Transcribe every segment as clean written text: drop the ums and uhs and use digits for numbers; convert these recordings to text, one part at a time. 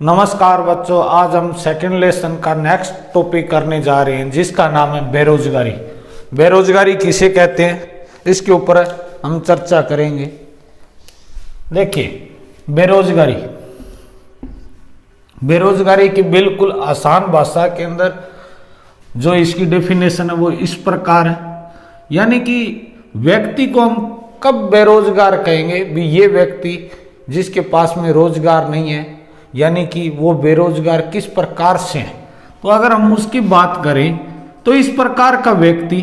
नमस्कार बच्चों, आज हम सेकंड लेसन का नेक्स्ट टॉपिक करने जा रहे हैं जिसका नाम है बेरोजगारी। बेरोजगारी किसे कहते हैं, इसके ऊपर हम चर्चा करेंगे। देखिए, बेरोजगारी की बिल्कुल आसान भाषा के अंदर जो इसकी डेफिनेशन है वो इस प्रकार है। यानी कि व्यक्ति को हम कब बेरोजगार कहेंगे भी, ये व्यक्ति जिसके पास में रोजगार नहीं है, यानी कि वो बेरोजगार किस प्रकार से है। तो अगर हम उसकी बात करें तो इस प्रकार का व्यक्ति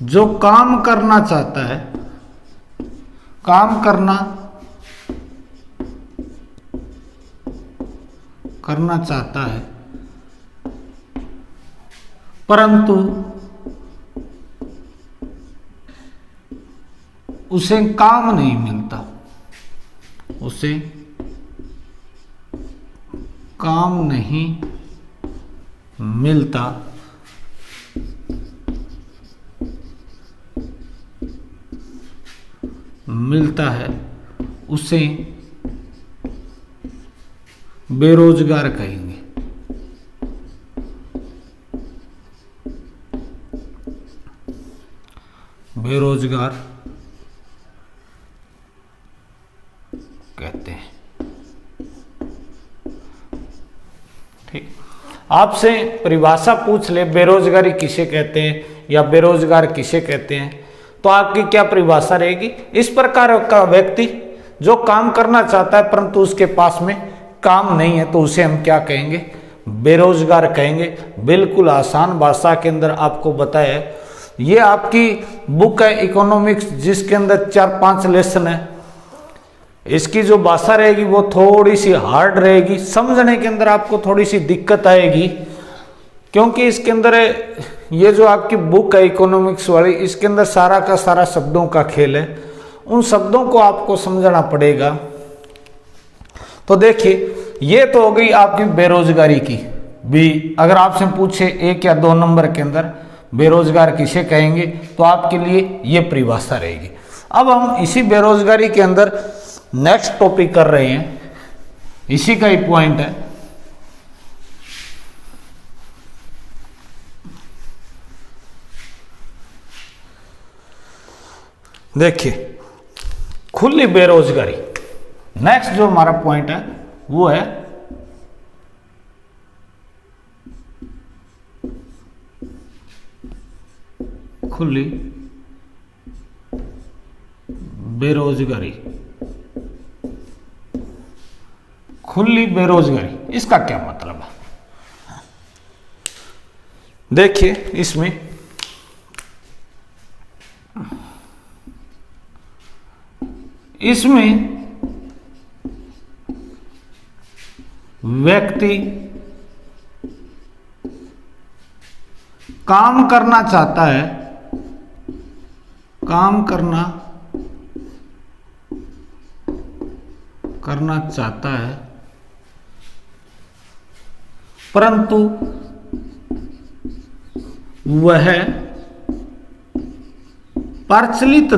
जो काम करना चाहता है, करना चाहता है परंतु उसे काम नहीं मिलता, मिलता है, उसे बेरोजगार कहेंगे। बेरोजगार कहते हैं। ठीक, आपसे परिभाषा पूछ ले बेरोजगारी किसे कहते हैं या बेरोजगार किसे कहते हैं, तो आपकी क्या परिभाषा रहेगी। इस प्रकार का व्यक्ति जो काम करना चाहता है परंतु उसके पास में काम नहीं है, तो उसे हम क्या कहेंगे, बेरोजगार कहेंगे। बिल्कुल आसान भाषा के अंदर आपको बताया है। ये आपकी बुक है इकोनॉमिक्स, जिसके अंदर 4-5 लेसन है। इसकी जो भाषा रहेगी वो थोड़ी सी हार्ड रहेगी, समझने के अंदर आपको थोड़ी सी दिक्कत आएगी, क्योंकि इसके अंदर ये जो आपकी बुक है इकोनॉमिक्स वाली, इसके अंदर सारा का सारा शब्दों का खेल है। उन शब्दों को आपको समझना पड़ेगा। तो देखिए, ये तो हो गई आपकी बेरोजगारी की भी। अगर आपसे पूछे 1 या 2 नंबर के अंदर बेरोजगार किसे कहेंगे, तो आपके लिए ये परिभाषा रहेगी। अब हम इसी बेरोजगारी के अंदर नेक्स्ट टॉपिक कर रहे हैं, इसी का ही पॉइंट है। देखिए, खुली बेरोजगारी। नेक्स्ट जो हमारा पॉइंट है वो है खुली बेरोजगारी। खुली बेरोजगारी, इसका क्या मतलब है। देखिए, इसमें व्यक्ति काम करना चाहता है, परंतु वह प्रचलित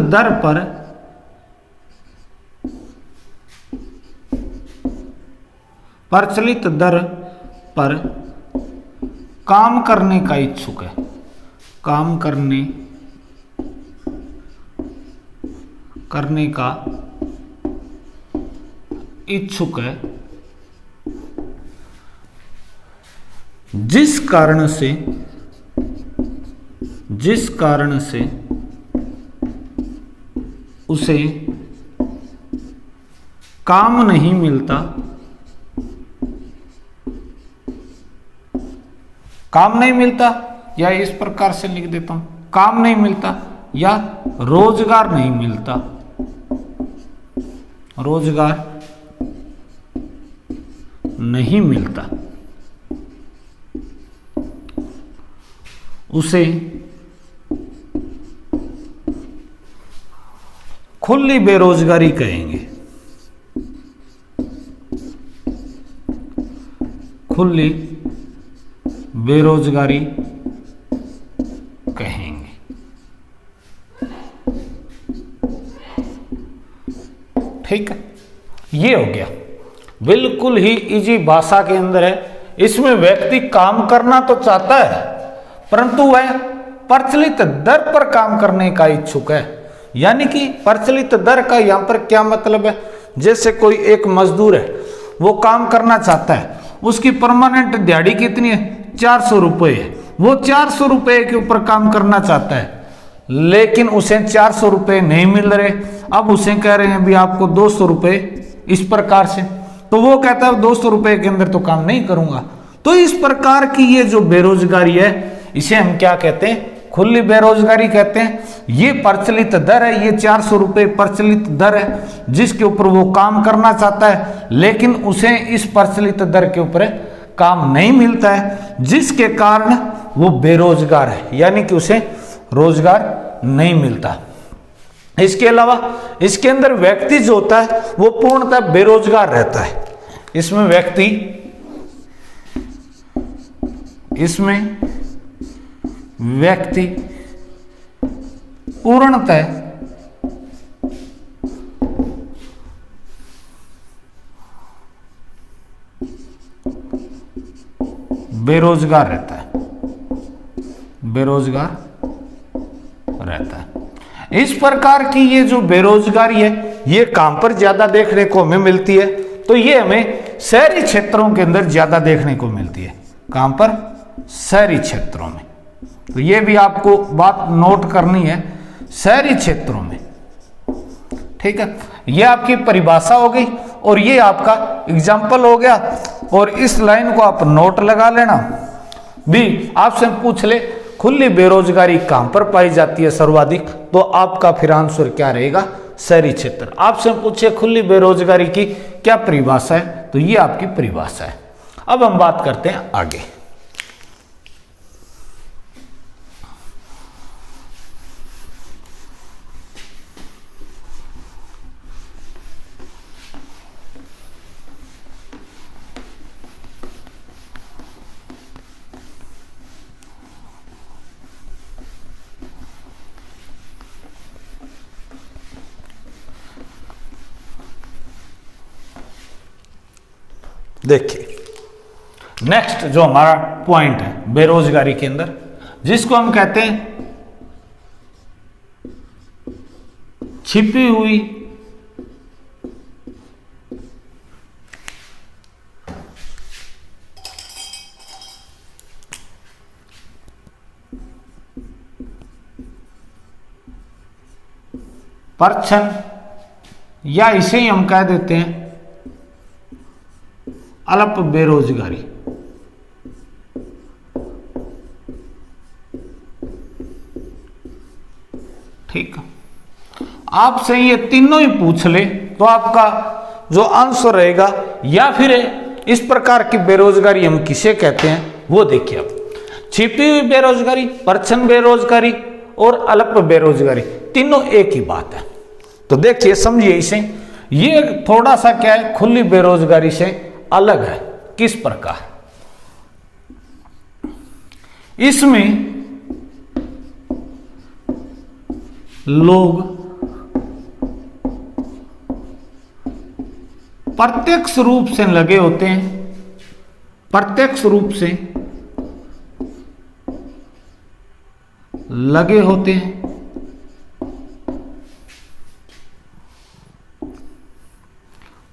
दर पर काम करने का इच्छुक है, करने का इच्छुक है, जिस कारण से उसे काम नहीं मिलता, या इस प्रकार से लिख देता हूं, काम नहीं मिलता या रोजगार नहीं मिलता, उसे खुली बेरोजगारी कहेंगे, खुली बेरोजगारी कहेंगे। ठीक है, ये हो गया, बिल्कुल ही इजी भाषा के अंदर है। इसमें व्यक्ति काम करना तो चाहता है परंतु वह प्रचलित दर पर काम करने का इच्छुक है। यानी कि प्रचलित दर का यहां पर क्या मतलब है, जैसे कोई एक मजदूर है, वो काम करना चाहता है, उसकी परमानेंट दिहाड़ी कितनी है, 400 रुपये है, वो 400 रुपये के ऊपर काम करना चाहता है, लेकिन उसे 400 रुपये नहीं मिल रहे। अब उसे कह रहे हैं भी आपको 200 रुपये इस प्रकार से, तो वो कहता है 200 रुपये के अंदर तो काम नहीं करूंगा। तो इस प्रकार की ये जो बेरोजगारी है, इसे हम क्या कहते हैं, खुली बेरोजगारी कहते हैं। ये प्रचलित दर है, ये 400 रुपये प्रचलित दर है, जिसके ऊपर वो काम करना चाहता है, लेकिन उसे इस प्रचलित दर के ऊपर काम नहीं मिलता है, जिसके कारण वो बेरोजगार है, यानी कि उसे रोजगार नहीं मिलता। इसके अलावा इसके अंदर व्यक्ति जो होता है वो पूर्णतः बेरोजगार रहता है। इसमें व्यक्ति, इसमें व्यक्ति पूर्णतः बेरोजगार रहता है, बेरोजगार रहता है। इस प्रकार की ये जो बेरोजगारी है, ये काम पर ज्यादा देखने को हमें मिलती है। तो ये हमें शहरी क्षेत्रों के अंदर ज्यादा देखने को मिलती है, काम पर शहरी क्षेत्रों में। तो ये भी आपको बात नोट करनी है, शहरी क्षेत्रों में। ठीक है, ये आपकी परिभाषा हो गई और ये आपका एग्जाम्पल हो गया। और इस लाइन को आप नोट लगा लेना। भी आपसे पूछ ले खुली बेरोजगारी कहां पर पाई जाती है सर्वाधिक, तो आपका फिर आंसर क्या रहेगा, शहरी क्षेत्र। आपसे पूछे खुली बेरोजगारी की क्या परिभाषा है, तो ये आपकी परिभाषा है। अब हम बात करते हैं आगे। देखिए, नेक्स्ट जो हमारा पॉइंट है बेरोजगारी के अंदर, जिसको हम कहते हैं छिपी हुई परछन, या इसे ही हम कह देते हैं अल्प बेरोजगारी। ठीक, आपसे ये तीनों ही पूछ ले तो आपका जो आंसर रहेगा, या फिर इस प्रकार की बेरोजगारी हम किसे कहते हैं वो देखिए। अब छिपी हुई बेरोजगारी, परछन बेरोजगारी और अल्प बेरोजगारी, तीनों एक ही बात है। तो देखिए, समझिए इसे, ये थोड़ा सा क्या है, खुली बेरोजगारी से अलग है। किस प्रकार, इसमें लोग प्रत्यक्ष रूप से लगे होते हैं, प्रत्यक्ष रूप से लगे होते हैं,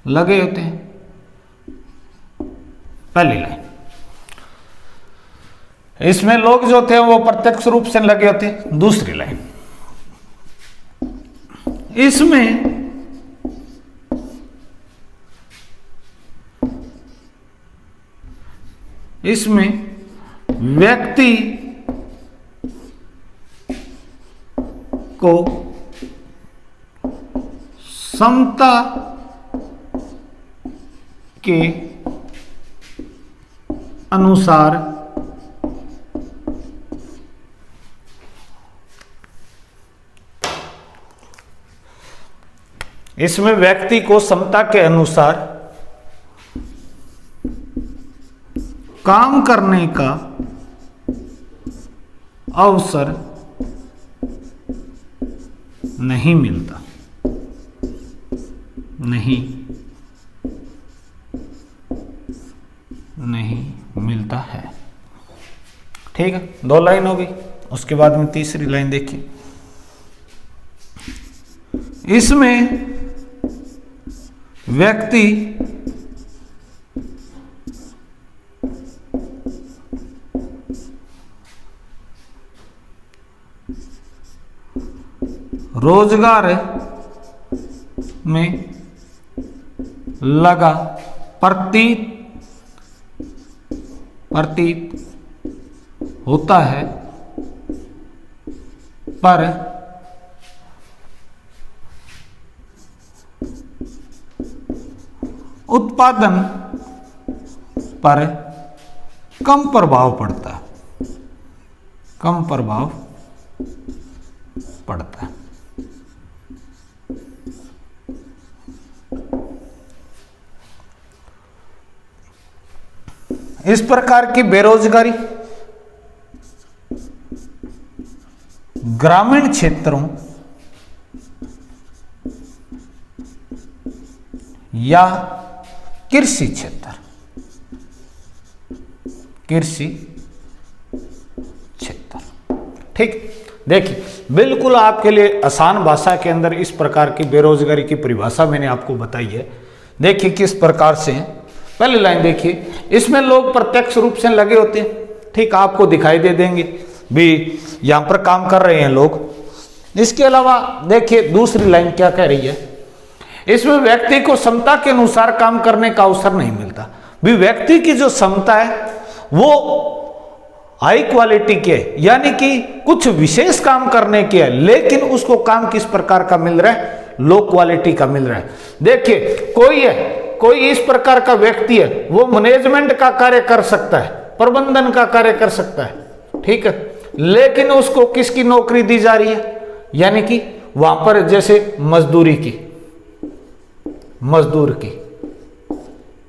लगे होते हैं। पहली लाइन, इसमें लोग जो थे वो प्रत्यक्ष रूप से लगे होते हैं। दूसरी लाइन, इसमें व्यक्ति को समता के अनुसार इसमें व्यक्ति को क्षमता के अनुसार काम करने का अवसर नहीं मिलता, नहीं मिलता है। ठीक है, 2 लाइन हो गई। उसके बाद में तीसरी लाइन देखिए, इसमें व्यक्ति रोजगार में लगा प्रतीत होता है, पर उत्पादन पर कम प्रभाव पड़ता है, कम प्रभाव पड़ता है। इस प्रकार की बेरोजगारी ग्रामीण क्षेत्रों या कृषि क्षेत्र, ठीक। देखिए, बिल्कुल आपके लिए आसान भाषा के अंदर इस प्रकार की बेरोजगारी की परिभाषा मैंने आपको बताई है। देखिए किस प्रकार से है। पहली लाइन देखिए, इसमें लोग प्रत्यक्ष रूप से लगे होते हैं, ठीक, आपको दिखाई दे देंगे भी यहां पर काम कर रहे हैं लोग। इसके अलावा देखिए दूसरी लाइन क्या कह रही है, इसमें व्यक्ति को क्षमता के अनुसार काम करने का अवसर नहीं मिलता। भी व्यक्ति की जो क्षमता है वो हाई क्वालिटी के, यानी कि कुछ विशेष काम करने के है, लेकिन उसको काम किस प्रकार का मिल रहा है, लो क्वालिटी का मिल रहा है। देखिए कोई इस प्रकार का व्यक्ति है, वो मैनेजमेंट का कार्य कर सकता है, प्रबंधन का कार्य कर सकता है, ठीक है, लेकिन उसको किसकी नौकरी दी जा रही है, यानी कि वहां पर जैसे मजदूर की।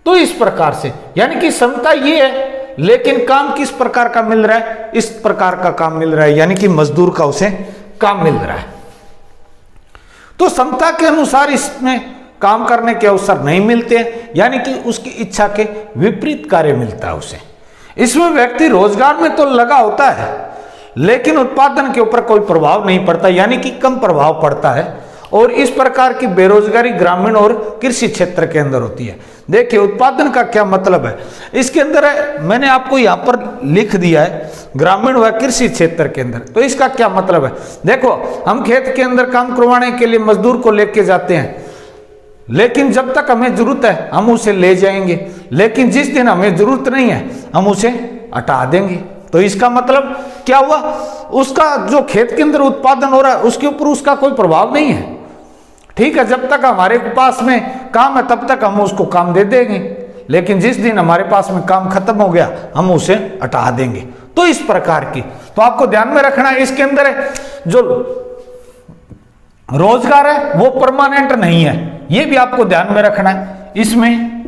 तो इस प्रकार से यानी कि क्षमता ये है, लेकिन काम किस प्रकार का मिल रहा है, इस प्रकार का काम मिल रहा है, यानी कि मजदूर का उसे काम मिल रहा है। तो क्षमता के अनुसार इसमें काम करने के अवसर नहीं मिलते हैं, यानी कि उसकी इच्छा के विपरीत कार्य मिलता है उसे। इसमें व्यक्ति रोजगार में तो लगा होता है, लेकिन उत्पादन के ऊपर कोई प्रभाव नहीं पड़ता, यानी कि कम प्रभाव पड़ता है। और इस प्रकार की बेरोजगारी ग्रामीण और कृषि क्षेत्र के अंदर होती है। देखिए उत्पादन का क्या मतलब है, इसके अंदर है, मैंने आपको यहां पर लिख दिया है ग्रामीण व कृषि क्षेत्र के अंदर। तो इसका क्या मतलब है, देखो हम खेत के अंदर काम करवाने के लिए मजदूर को लेके जाते हैं, लेकिन जब तक हमें जरूरत है हम उसे ले जाएंगे, लेकिन जिस दिन हमें जरूरत नहीं है हम उसे हटा देंगे। तो इसका मतलब क्या हुआ, उसका जो खेत के अंदर उत्पादन हो रहा है उसके ऊपर उसका कोई प्रभाव नहीं है, ठीक है। जब तक हमारे पास में काम है तब तक हम उसको काम दे देंगे, लेकिन जिस दिन हमारे पास में काम खत्म हो गया हम उसे हटा देंगे। तो इस प्रकार की, तो आपको ध्यान में रखना है, इसके अंदर जो रोजगार है वो परमानेंट नहीं है, ये भी आपको ध्यान में रखना है। इसमें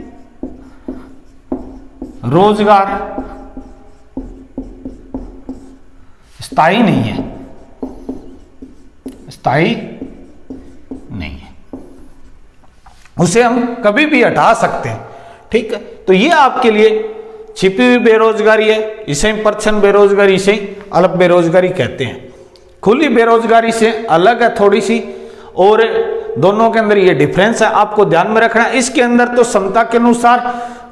रोजगार स्थायी नहीं है, स्थायी नहीं है, उसे हम कभी भी हटा सकते हैं, ठीक है। तो ये आपके लिए छिपी हुई बेरोजगारी है, इसे परछन बेरोजगारी, इसे अलग बेरोजगारी कहते हैं। खुली बेरोजगारी से अलग है थोड़ी सी, और दोनों के अंदर ये डिफरेंस है, आपको ध्यान में रखना है। इसके अंदर तो क्षमता के अनुसार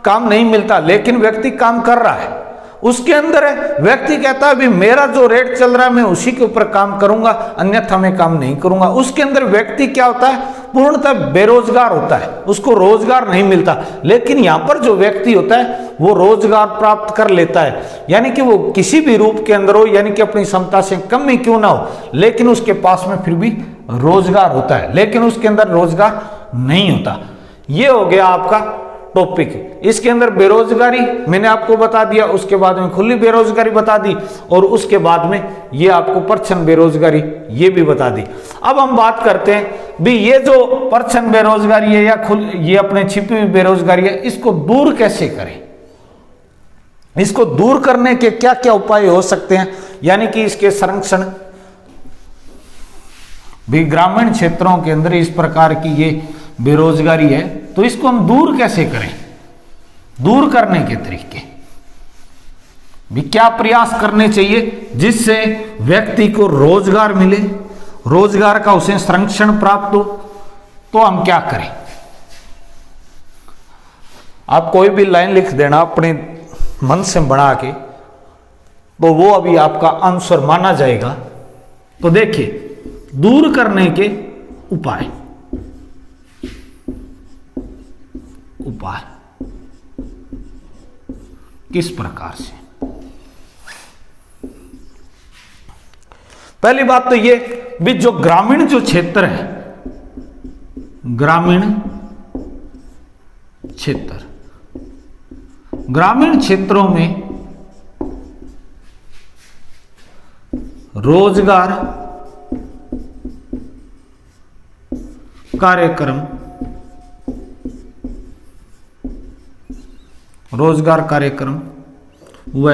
काम नहीं मिलता, लेकिन व्यक्ति काम कर रहा है। उसके अंदर है व्यक्ति कहता है भी मेरा जो रेट चल रहा है मैं उसी के ऊपर काम करूंगा, अन्यथा मैं काम नहीं करूंगा। उसके अंदर व्यक्ति क्या होता है, पूर्णतः बेरोजगार होता है, उसको रोजगार नहीं मिलता। लेकिन यहां पर जो व्यक्ति होता है वो रोजगार प्राप्त कर लेता है, यानी कि वो किसी भी रूप के अंदर हो, यानी कि अपनी क्षमता से कम ही क्यों ना हो, लेकिन उसके पास में फिर भी रोजगार होता है, लेकिन उसके अंदर रोजगार नहीं होता। ये हो गया आपका टॉपिक है। इसके अंदर बेरोजगारी मैंने आपको बता दिया, उसके बाद में खुली बेरोजगारी बता दी, और उसके बाद में ये आपको परछन बेरोजगारी ये भी बता दी। अब हम बात करते हैं भी ये जो परछन बेरोजगारी है या ये अपने छिपी हुई बेरोजगारी है, इसको दूर कैसे करें, इसको दूर करने के क्या क्या उपाय हो सकते हैं, यानी कि इसके संरक्षण भी ग्रामीण क्षेत्रों के अंदर इस प्रकार की ये बेरोजगारी है, तो इसको हम दूर कैसे करें, दूर करने के तरीके भी क्या प्रयास करने चाहिए जिससे व्यक्ति को रोजगार मिले, रोजगार का उसे संरक्षण प्राप्त हो, तो हम क्या करें। आप कोई भी लाइन लिख देना अपने मन से बना के, तो वो अभी आपका आंसर माना जाएगा। तो देखिए दूर करने के उपाय किस प्रकार से। पहली बात तो ये भी जो ग्रामीण जो क्षेत्र है, ग्रामीण क्षेत्रों में रोजगार कार्यक्रम व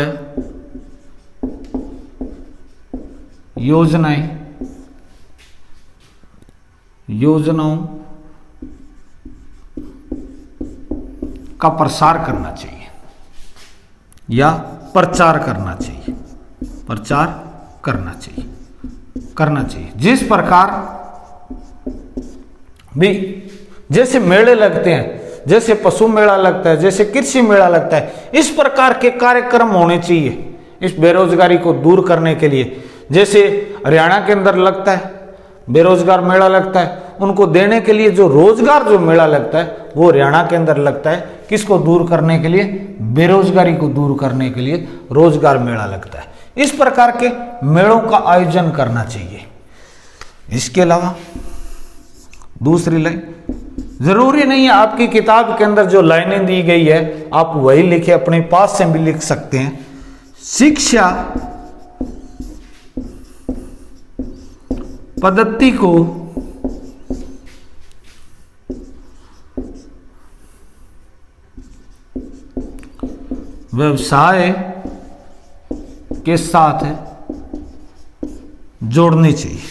योजनाओं का प्रसार करना चाहिए या प्रचार करना चाहिए। जिस प्रकार भी जैसे मेले लगते हैं, जैसे पशु मेला लगता है, जैसे कृषि मेला लगता है, इस प्रकार के कार्यक्रम होने चाहिए इस बेरोजगारी को दूर करने के लिए। जैसे हरियाणा के अंदर लगता है बेरोजगार मेला लगता है, उनको देने के लिए जो रोजगार जो मेला लगता है वो हरियाणा के अंदर लगता है। किसको दूर करने के लिए, बेरोजगारी को दूर करने के लिए रोजगार मेला लगता है। इस प्रकार के मेलों का आयोजन करना चाहिए। इसके अलावा दूसरी लाइन, जरूरी नहीं है आपकी किताब के अंदर जो लाइनें दी गई है आप वही लिखे, अपने पास से भी लिख सकते हैं। शिक्षा पद्धति को व्यवसाय के साथ जोड़नी चाहिए।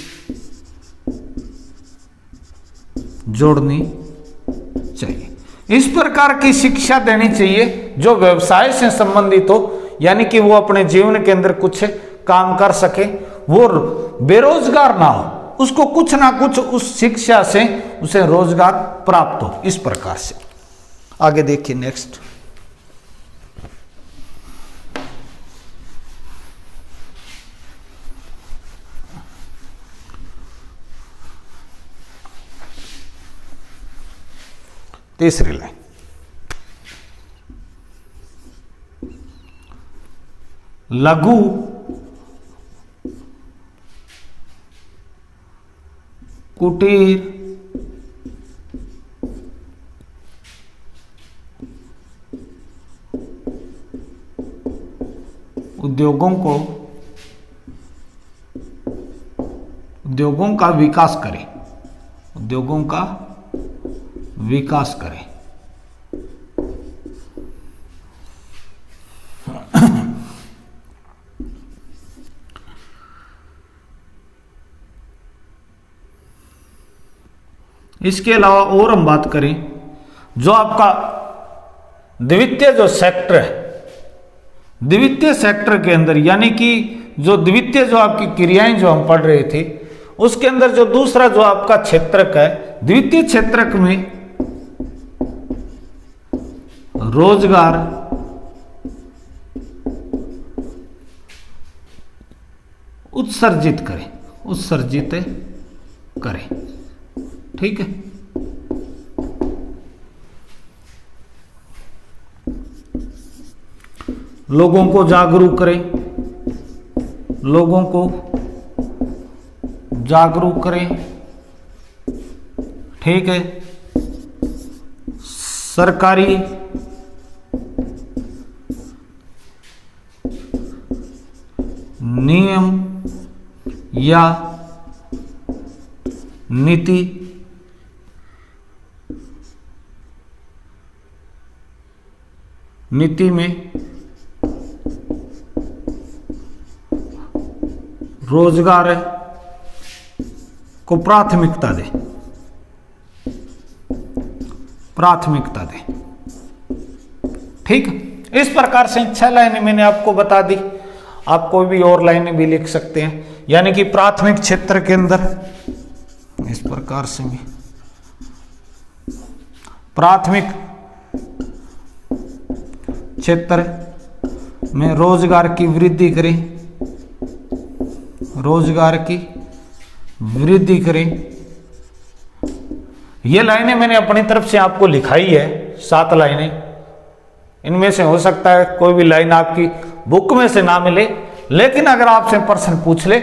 इस प्रकार की शिक्षा देनी चाहिए जो व्यवसाय से संबंधित हो, यानी कि वो अपने जीवन के अंदर कुछ काम कर सके, वो बेरोजगार ना हो, उसको कुछ ना कुछ उस शिक्षा से उसे रोजगार प्राप्त हो। इस प्रकार से आगे देखिए नेक्स्ट। तीसरी लाइन, लघु कुटीर उद्योगों का विकास करें, इसके अलावा और हम बात करें जो आपका द्वितीय जो सेक्टर है, द्वितीय सेक्टर के अंदर, यानी कि जो द्वितीय जो आपकी क्रियाएं जो हम पढ़ रहे थे उसके अंदर जो दूसरा जो आपका क्षेत्रक है, द्वितीय क्षेत्रक में रोजगार उत्सर्जित करें। ठीक है, लोगों को जागरूक करें, ठीक है, सरकारी नियम या नीति में रोजगार को प्राथमिकता दे। ठीक, इस प्रकार से 6 लाइनें मैंने आपको बता दी। आप कोई भी और लाइनें भी लिख सकते हैं, यानी कि प्राथमिक क्षेत्र के अंदर इस प्रकार से भी प्राथमिक क्षेत्र में रोजगार की वृद्धि करें, ये लाइनें मैंने अपनी तरफ से आपको लिखाई है, 7 लाइनें। इनमें से हो सकता है कोई भी लाइन आपकी बुक में से ना मिले, लेकिन अगर आपसे प्रश्न पूछ ले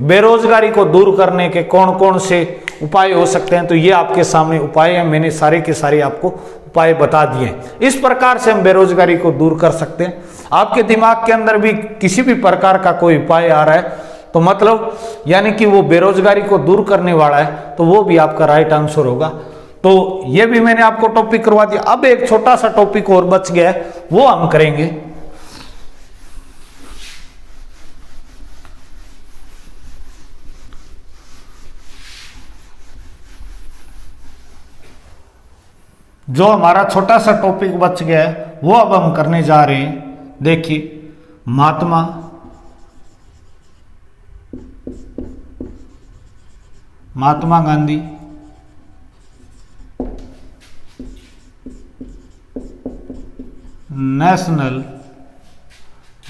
बेरोजगारी को दूर करने के कौन कौन से उपाय हो सकते हैं, तो ये आपके सामने उपाय हैं। मैंने सारे के सारे आपको उपाय बता दिए। इस प्रकार से हम बेरोजगारी को दूर कर सकते हैं। आपके दिमाग के अंदर भी किसी भी प्रकार का कोई उपाय आ रहा है तो मतलब यानी कि वो बेरोजगारी को दूर करने वाला है, तो वो भी आपका राइट आंसर होगा। तो ये भी मैंने आपको टॉपिक करवा दिया। अब एक छोटा सा टॉपिक और बच गया है, वो हम करेंगे। जो हमारा छोटा सा टॉपिक बच गया है वो अब हम करने जा रहे हैं। देखिए, Mahatma Gandhi national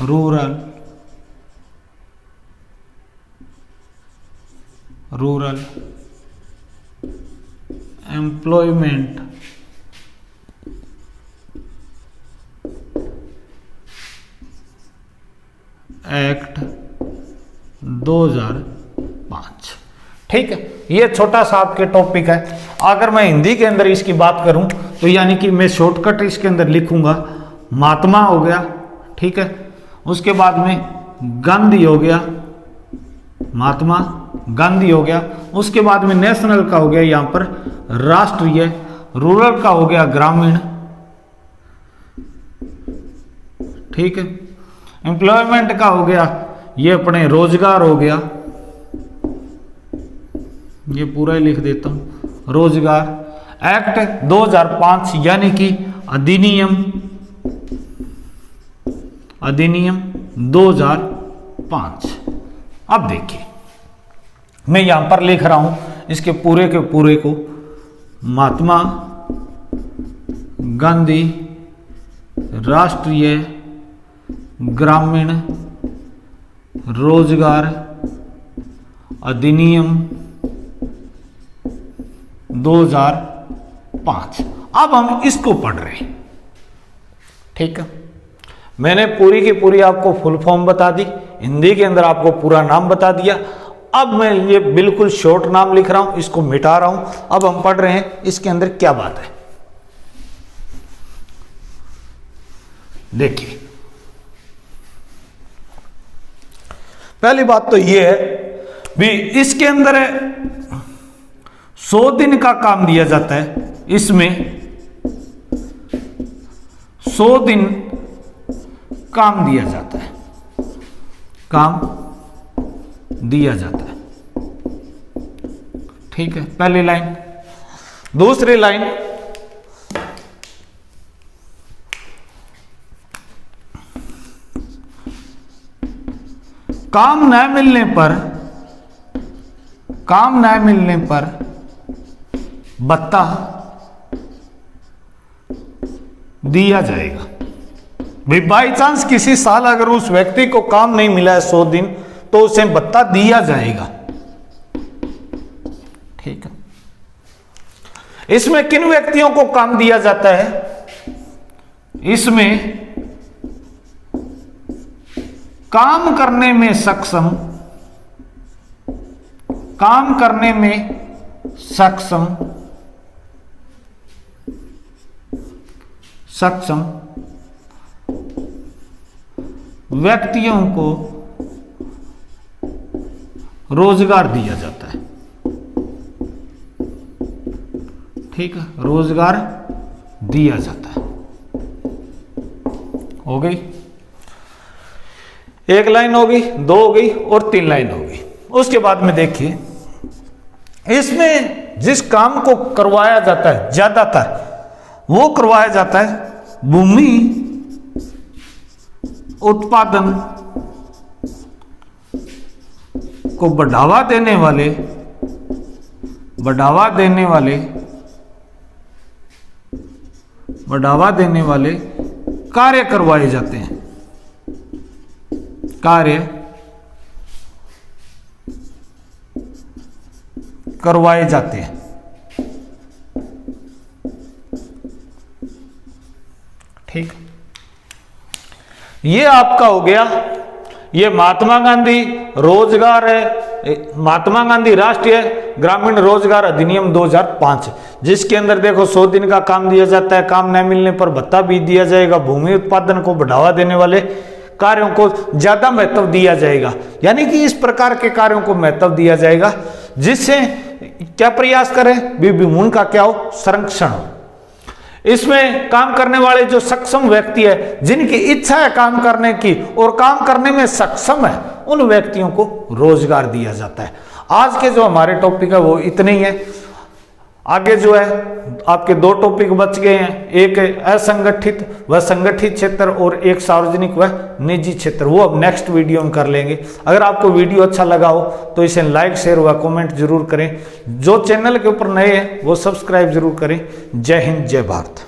rural employment act 2005। ठीक है, ये छोटा सा आपके टॉपिक है। अगर मैं हिंदी के अंदर इसकी बात करूं तो यानी कि मैं शॉर्टकट इसके अंदर लिखूंगा, महात्मा हो गया, ठीक है, उसके बाद में गांधी हो गया, महात्मा गांधी हो गया, उसके बाद में नेशनल का हो गया यहां पर राष्ट्रीय, रूरल का हो गया ग्रामीण, ठीक है, एम्प्लॉयमेंट का हो गया ये अपने रोजगार हो गया, ये पूरा ही लिख देता हूं, रोजगार एक्ट 2005 यानी कि अधिनियम 2005। अब देखिए मैं यहां पर लिख रहा हूं इसके पूरे के पूरे को, महात्मा गांधी राष्ट्रीय ग्रामीण रोजगार अधिनियम 2005। अब हम इसको पढ़ रहे हैं। ठीक है, मैंने पूरी की पूरी आपको फुल फॉर्म बता दी, हिंदी के अंदर आपको पूरा नाम बता दिया। अब मैं ये बिल्कुल शॉर्ट नाम लिख रहा हूं, इसको मिटा रहा हूं। अब हम पढ़ रहे हैं इसके अंदर क्या बात है। देखिए, पहली बात तो ये है भी इसके अंदर 100 दिन का काम दिया जाता है। इसमें 100 दिन काम दिया जाता है, काम दिया जाता है। ठीक है, पहली लाइन। दूसरी लाइन, काम न मिलने पर भत्ता दिया जाएगा। भाई बाई चांस किसी साल अगर उस व्यक्ति को काम नहीं मिला है 100 दिन, तो उसे भत्ता दिया जाएगा। ठीक है, इसमें किन व्यक्तियों को काम दिया जाता है? इसमें काम करने में सक्षम सक्षम व्यक्तियों को रोजगार दिया जाता है। ठीक है, रोजगार दिया जाता है। हो गई, एक लाइन हो गई, दो हो गई और तीन लाइन हो गई। उसके बाद में देखिए, इसमें जिस काम को करवाया जाता है ज्यादातर वो करवाया जाता है भूमि उत्पादन को बढ़ावा देने वाले कार्य करवाए जाते हैं। कार्य करवाए जाते हैं। ठीक, ये आपका हो गया। ये महात्मा गांधी रोजगार है, महात्मा गांधी राष्ट्रीय ग्रामीण रोजगार अधिनियम 2005, जिसके अंदर देखो 100 दिन का काम दिया जाता है, काम न मिलने पर भत्ता भी दिया जाएगा, भूमि उत्पादन को बढ़ावा देने वाले कार्यों को ज्यादा महत्व दिया जाएगा। यानी कि इस प्रकार के कार्यों को महत्व दिया जाएगा जिससे क्या प्रयास करें, भूमि का क्या हो, संरक्षण हो। इसमें काम करने वाले जो सक्षम व्यक्ति है, जिनकी इच्छा है काम करने की और काम करने में सक्षम है, उन व्यक्तियों को रोजगार दिया जाता है। आज के जो हमारे टॉपिक है वो इतने ही है। आगे जो है आपके दो टॉपिक बच गए हैं, एक असंगठित व संगठित क्षेत्र और एक सार्वजनिक व निजी क्षेत्र, वो अब नेक्स्ट वीडियो में कर लेंगे। अगर आपको वीडियो अच्छा लगा हो तो इसे लाइक शेयर व कमेंट जरूर करें। जो चैनल के ऊपर नए हैं वो सब्सक्राइब जरूर करें। जय हिंद, जय भारत।